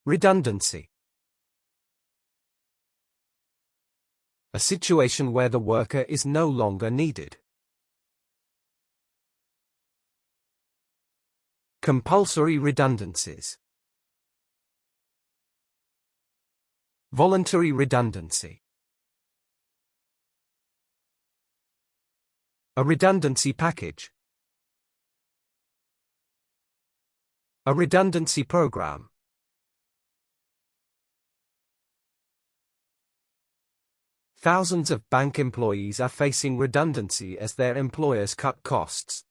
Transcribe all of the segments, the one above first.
Redundancy. A situation where the worker is no longer needed. Compulsory redundancies. Voluntary redundancy. A redundancy package. A redundancy program. Thousands of bank employees are facing redundancy as their employers cut costs.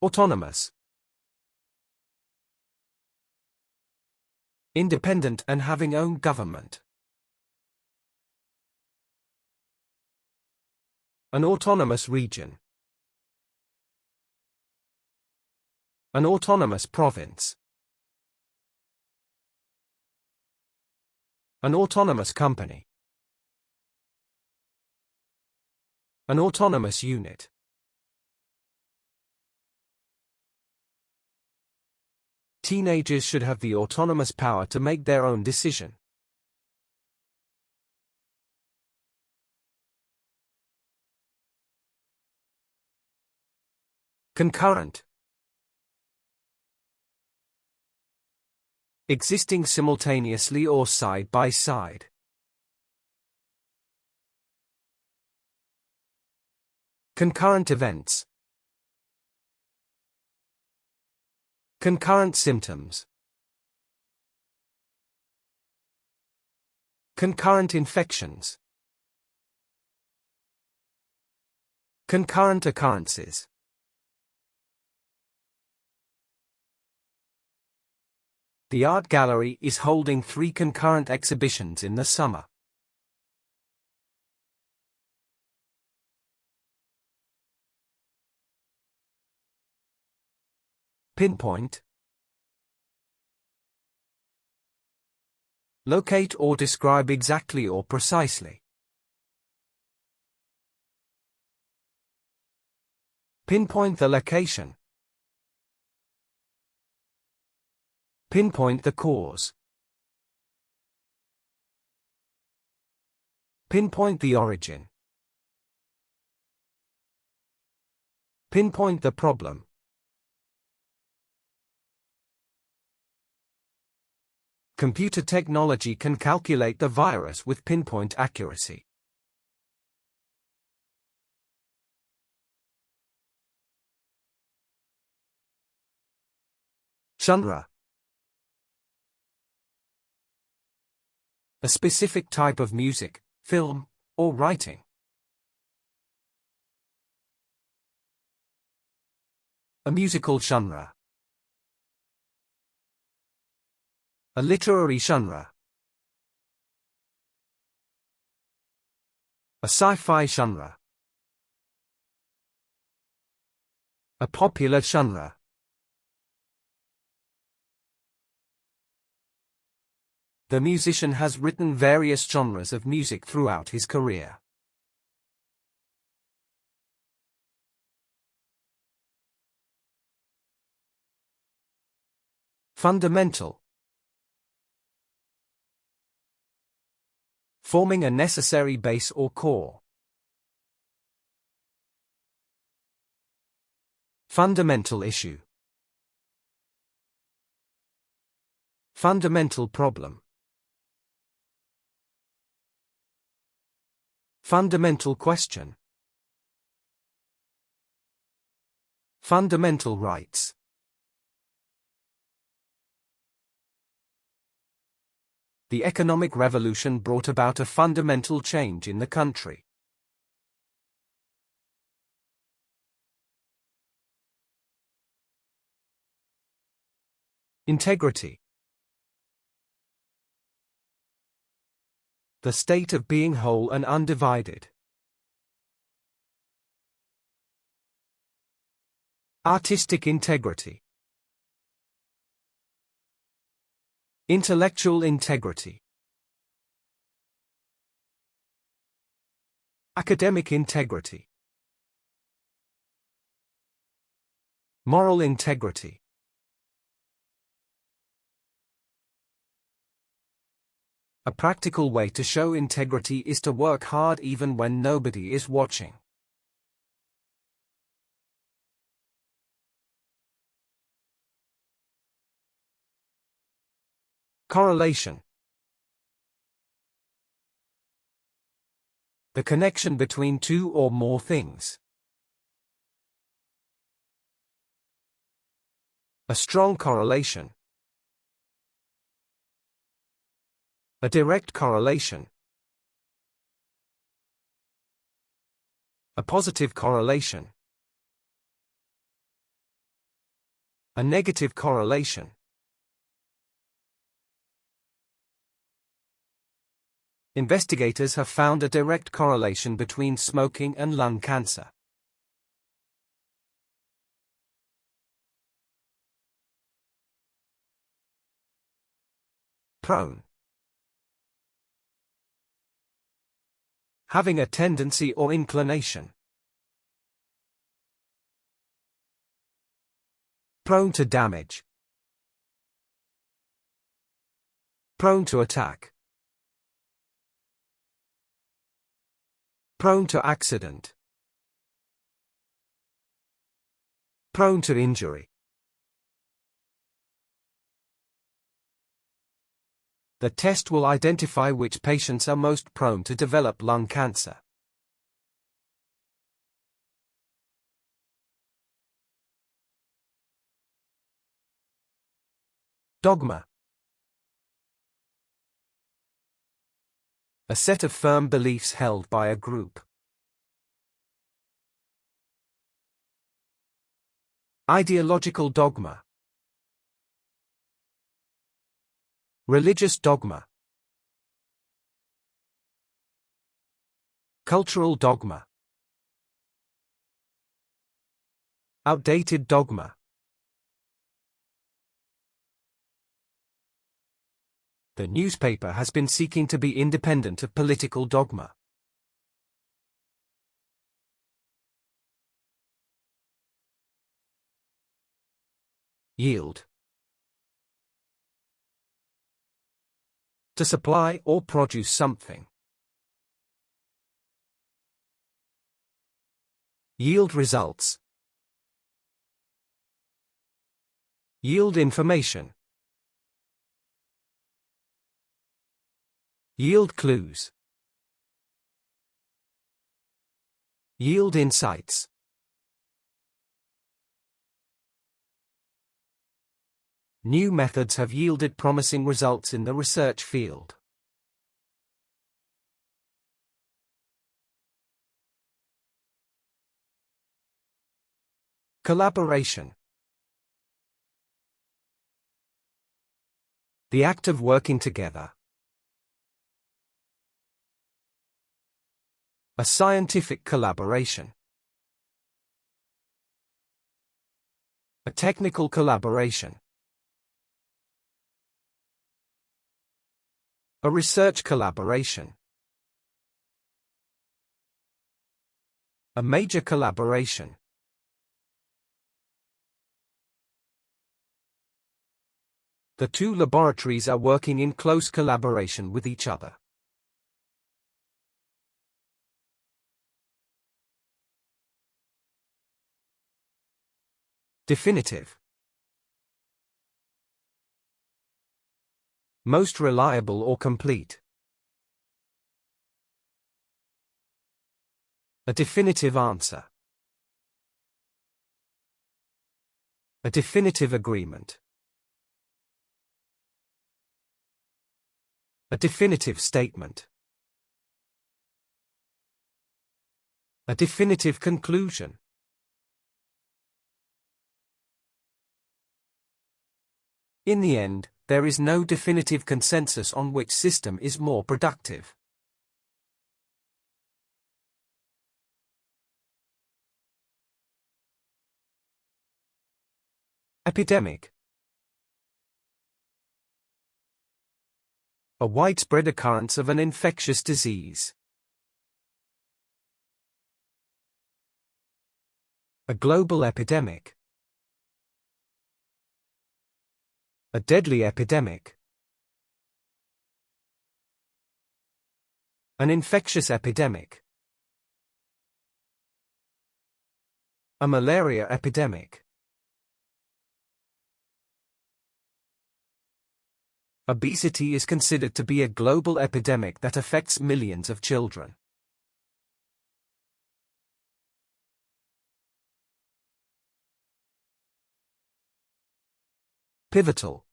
Autonomous. Independent and having own government. An autonomous region. An autonomous province. An autonomous company. An autonomous unit. Teenagers should have the autonomous power to make their own decision. Concurrent. Existing simultaneously or side by side. Concurrent events. Concurrent symptoms. Concurrent infections. Concurrent occurrences. The art gallery is holding 3 concurrent exhibitions in the summer. Pinpoint. Locate or describe exactly or precisely. Pinpoint the location. Pinpoint the cause. Pinpoint the origin. Pinpoint the problem. Computer technology can calculate the virus with pinpoint accuracy. Genre. A specific type of music, film, or writing. A musical genre. A literary genre. A sci-fi genre. A popular genre. The musician has written various genres of music throughout his career. Fundamental. Forming a necessary base or core. Fundamental issue. Fundamental problem. Fundamental question. Fundamental rights. The economic revolution brought about a fundamental change in the country. Integrity. The state of being whole and undivided. Artistic integrity. Intellectual integrity. Academic integrity. Moral integrity. A practical way to show integrity is to work hard even when nobody is watching. Correlation. The connection between two or more things. A strong correlation. A direct correlation. A positive correlation. A negative correlation. Investigators have found a direct correlation between smoking and lung cancer. Prone. Having a tendency or inclination. Prone to damage. Prone to attack. Prone to accident. Prone to injury. The test will identify which patients are most prone to develop lung cancer. Dogma. A set of firm beliefs held by a group. Ideological dogma. Religious dogma. Cultural dogma. Outdated dogma. The newspaper has been seeking to be independent of political dogma. Yield. To supply or produce something. Yield results. Yield information. Yield clues. Yield insights. New methods have yielded promising results in the research field. Collaboration. The act of working together. A scientific collaboration. A technical collaboration. A research collaboration. A major collaboration. The two laboratories are working in close collaboration with each other. Definitive. Most reliable or complete. A definitive answer. A definitive agreement. A definitive statement. A definitive conclusion. In the end, there is no definitive consensus on which system is more productive. Epidemic. A widespread occurrence of an infectious disease. A global epidemic. A deadly epidemic. An infectious epidemic. A malaria epidemic. Obesity is considered to be a global epidemic that affects millions of children. Pivotal.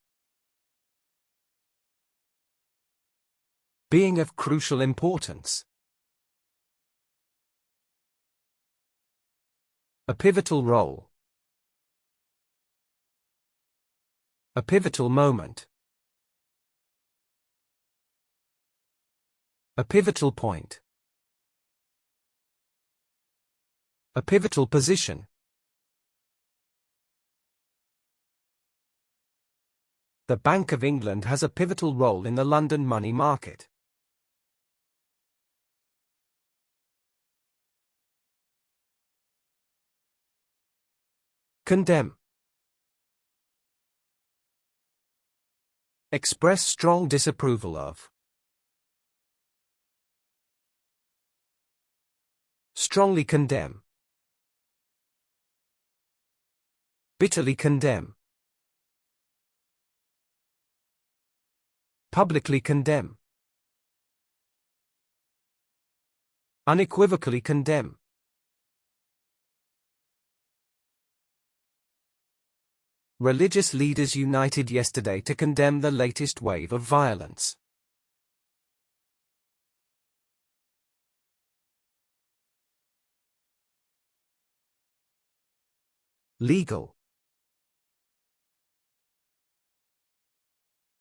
Being of crucial importance. A pivotal role. A pivotal moment. A pivotal point. A pivotal position. The Bank of England has a pivotal role in the London money market. Condemn. Express strong disapproval of. Strongly condemn. Bitterly condemn. Publicly condemn. Unequivocally condemn. Religious leaders united yesterday to condemn the latest wave of violence. Legal.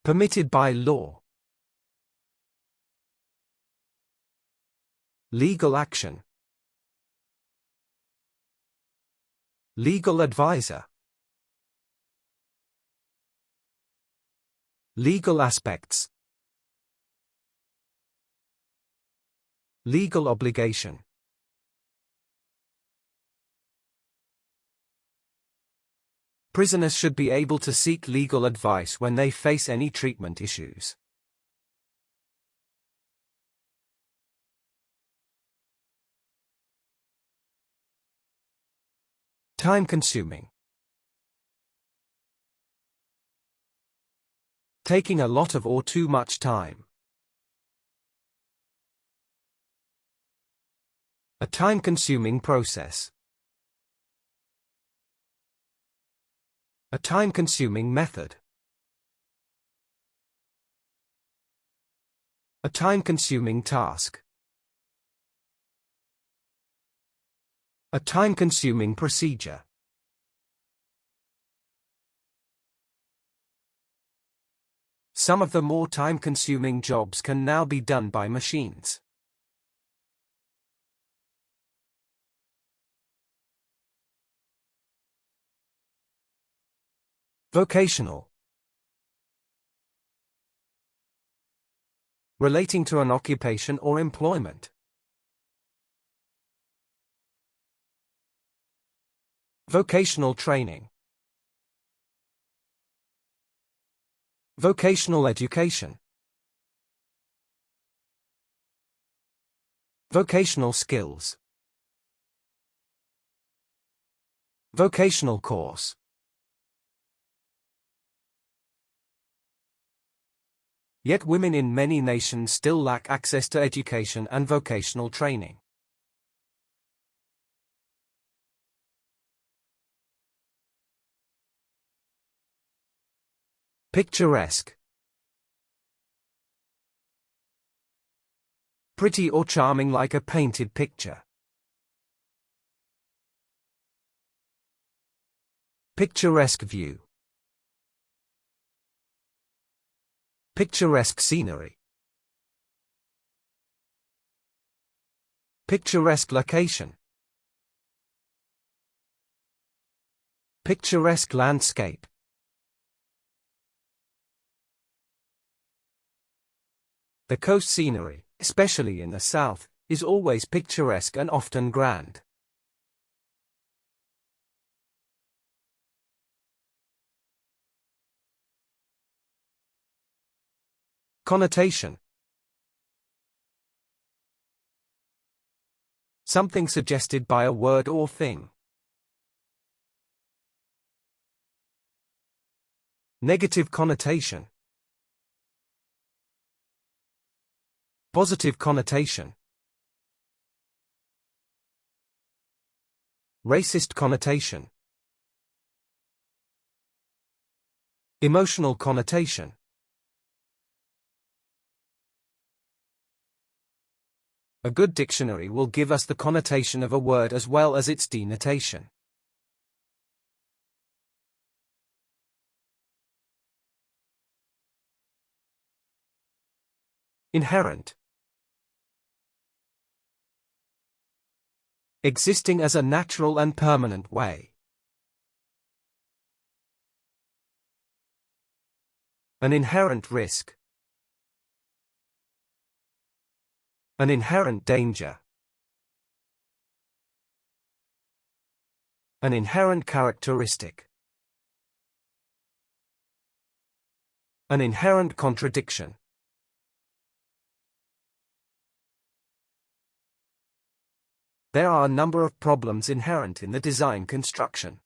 Permitted by law. Legal action. Legal advisor. Legal aspects. Legal obligation. Prisoners should be able to seek legal advice when they face any treatment issues. Time-consuming. Taking a lot of or too much time. A time-consuming process. A time-consuming method. A time-consuming task. A time-consuming procedure. Some of the more time-consuming jobs can now be done by machines. Vocational. Relating to an occupation or employment. Vocational training. Vocational education. Vocational skills. Vocational course. Yet women in many nations still lack access to education and vocational training. Picturesque. Pretty or charming like a painted picture. Picturesque view. Picturesque scenery. Picturesque location. Picturesque landscape. The coast scenery, especially in the south, is always picturesque and often grand. Connotation. Something suggested by a word or thing. Negative connotation. Positive connotation. Racist connotation. Emotional connotation. A good dictionary will give us the connotation of a word as well as its denotation. Inherent. Existing as a natural and permanent way. An inherent risk. An inherent danger. An inherent characteristic. An inherent contradiction. There are a number of problems inherent in the design construction.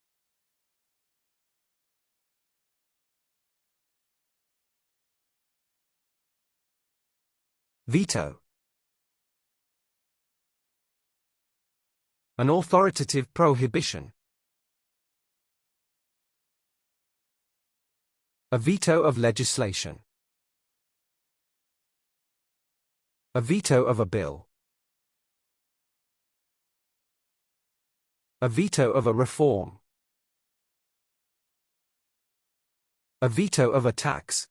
Veto. An authoritative prohibition. A veto of legislation. A veto of a bill. A veto of a reform. A veto of a tax.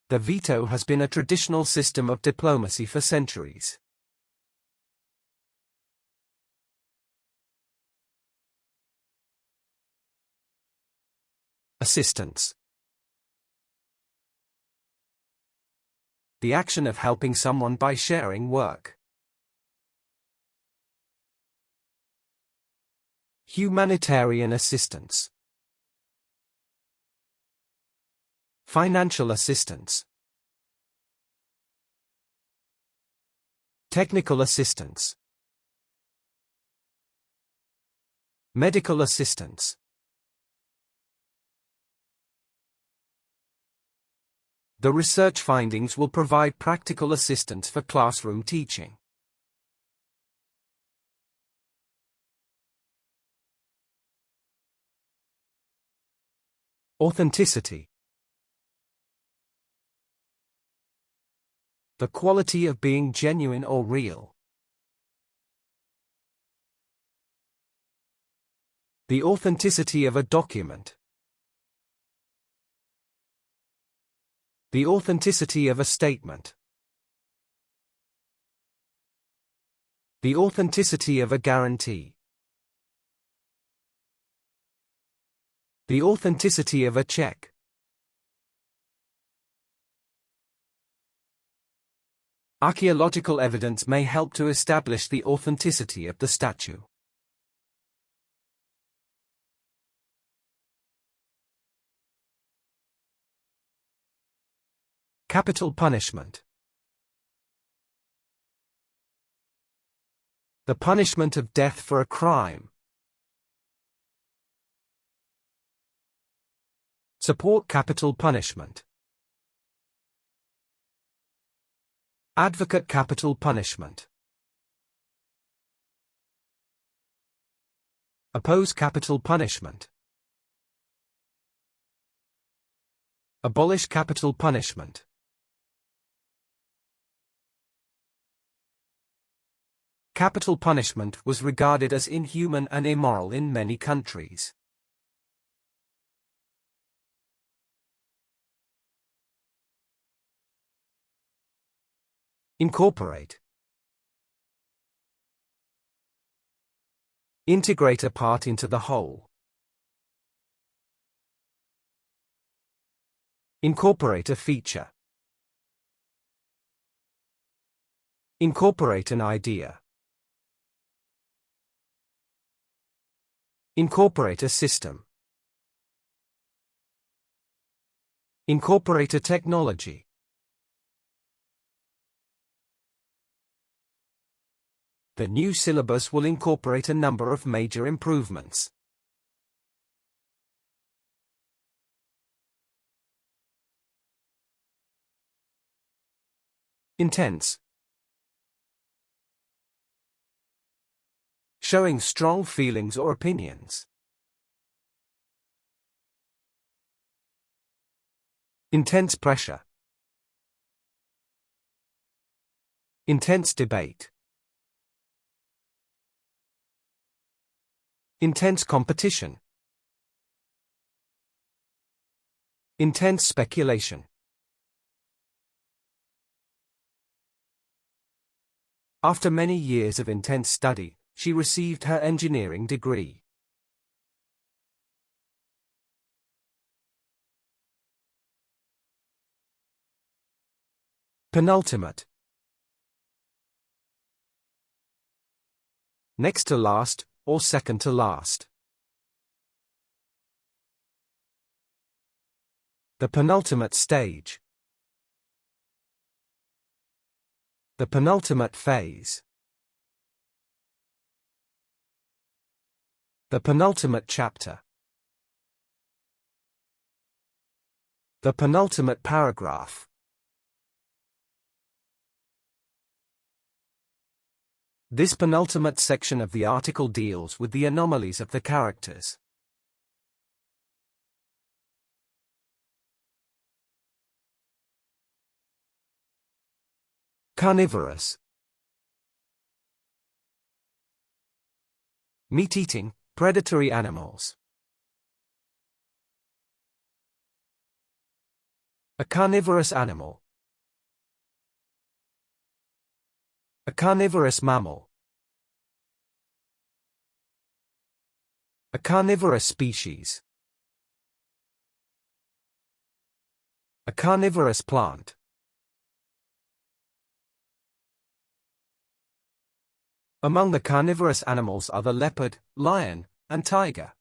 The veto has been a traditional system of diplomacy for centuries. Assistance. The action of helping someone by sharing work. Humanitarian assistance. Financial assistance. Technical assistance. Medical assistance. The research findings will provide practical assistance for classroom teaching. Authenticity. The quality of being genuine or real. The authenticity of a document. The authenticity of a statement. The authenticity of a guarantee. The authenticity of a check. Archaeological evidence may help to establish the authenticity of the statue. Capital punishment. The punishment of death for a crime. Support capital punishment. Advocate capital punishment. Oppose capital punishment. Abolish capital punishment. Capital punishment was regarded as inhuman and immoral in many countries. Incorporate. Integrate a part into the whole. Incorporate a feature. Incorporate an idea. Incorporate a system. Incorporate a technology. The new syllabus will incorporate a number of major improvements. Intense. Showing strong feelings or opinions. Intense pressure. Intense debate. Intense competition. Intense speculation. After many years of intense study, she received her engineering degree. Penultimate. Next to last, or second to last. The penultimate stage. The penultimate phase. The penultimate chapter. The penultimate paragraph. This penultimate section of the article deals with the anomalies of the characters. Carnivorous. Meat-eating, predatory animals. A carnivorous animal. A carnivorous mammal. A carnivorous species. A carnivorous plant. Among the carnivorous animals are the leopard, lion, and tiger.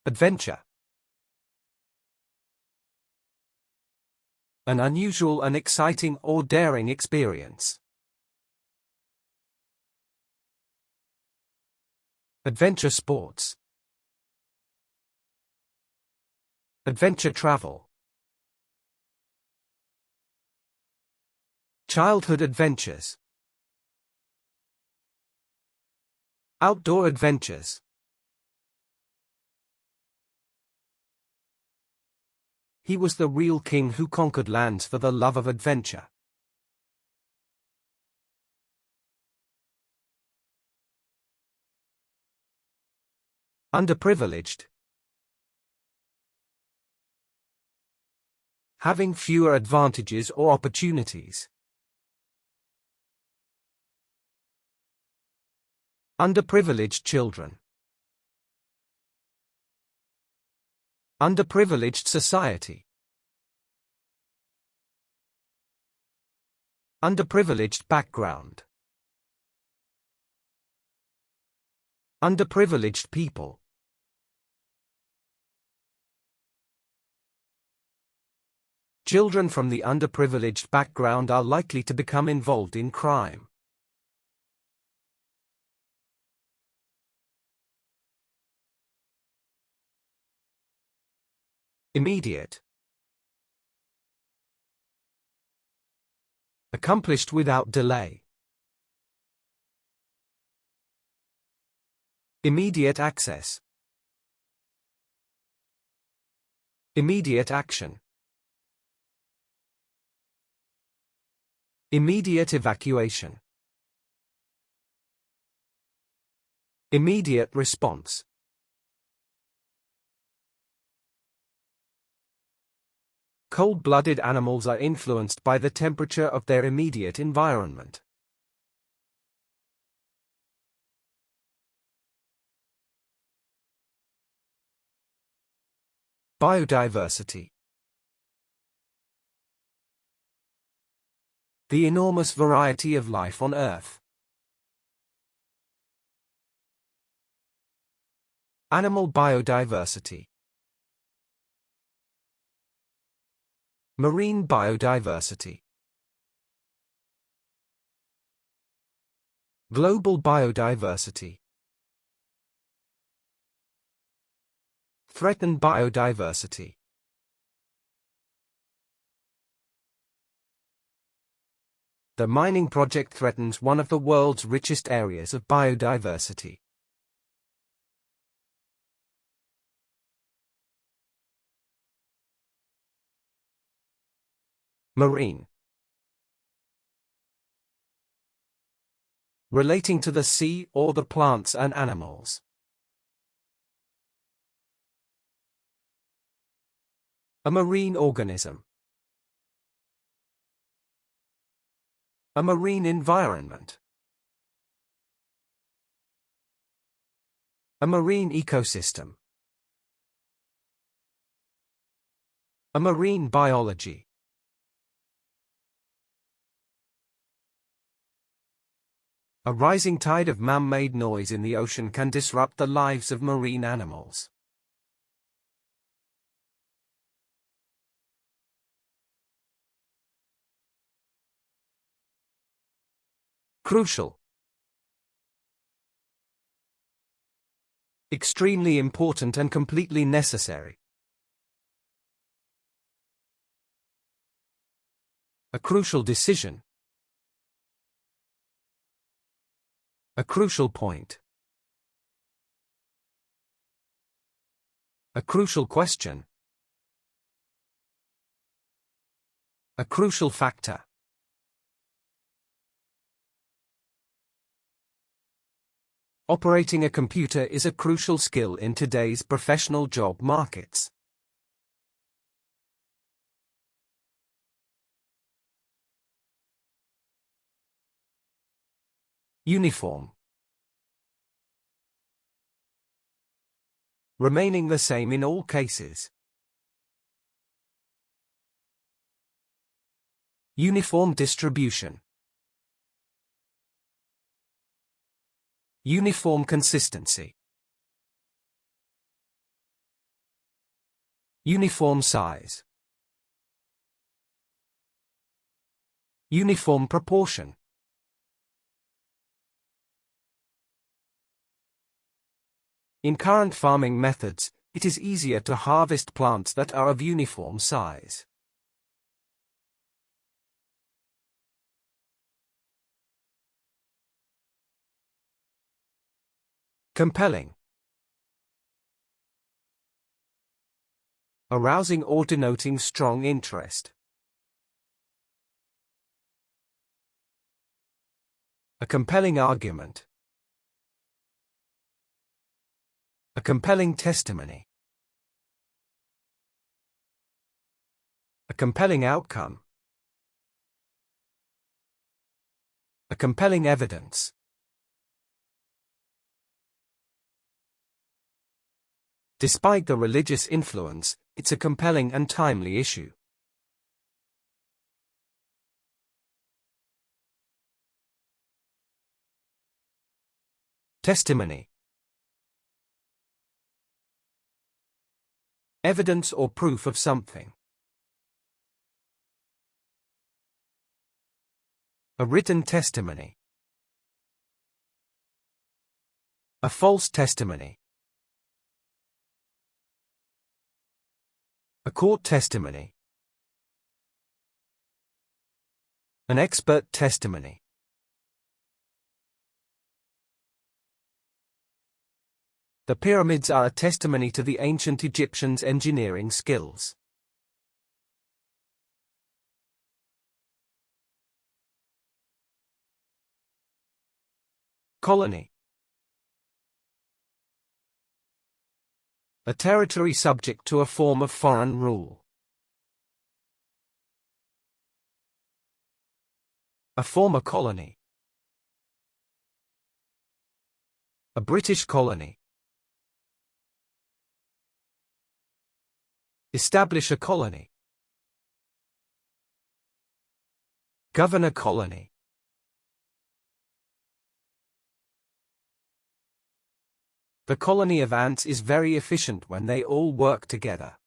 Adventure. An unusual and exciting or daring experience. Adventure sports. Adventure travel. Childhood adventures. Outdoor adventures. He was the real king who conquered lands for the love of adventure. Underprivileged. Having fewer advantages or opportunities. Underprivileged children. Underprivileged society. Underprivileged background. Underprivileged people. Children from the underprivileged background are likely to become involved in crime. Immediate. Accomplished without delay. Immediate access. Immediate action. Immediate evacuation. Immediate response. Cold-blooded animals are influenced by the temperature of their immediate environment. Biodiversity. The enormous variety of life on Earth. Animal biodiversity. Marine biodiversity. Global biodiversity. Threatened biodiversity. The mining project threatens one of the world's richest areas of biodiversity. Marine. Relating to the sea or the plants and animals. A marine organism. A marine environment. A marine ecosystem. A marine biology. A rising tide of man-made noise in the ocean can disrupt the lives of marine animals. Crucial. Extremely important and completely necessary. A crucial decision. A crucial point. A crucial question. A crucial factor. Operating a computer is a crucial skill in today's professional job markets. Uniform. Remaining the same in all cases. Uniform distribution. Uniform consistency. Uniform size. Uniform proportion. In current farming methods, it is easier to harvest plants that are of uniform size. Compelling. Arousing or denoting strong interest. A compelling argument. A compelling testimony. A compelling outcome. A compelling evidence. Despite the religious influence, it's a compelling and timely issue. Testimony. Evidence or proof of something. A written testimony. A false testimony. A court testimony. An expert testimony. The pyramids are a testimony to the ancient Egyptians' engineering skills. Colony. A territory subject to a form of foreign rule. A former colony. A British colony. Establish a colony. Govern a colony. The colony of ants is very efficient when they all work together.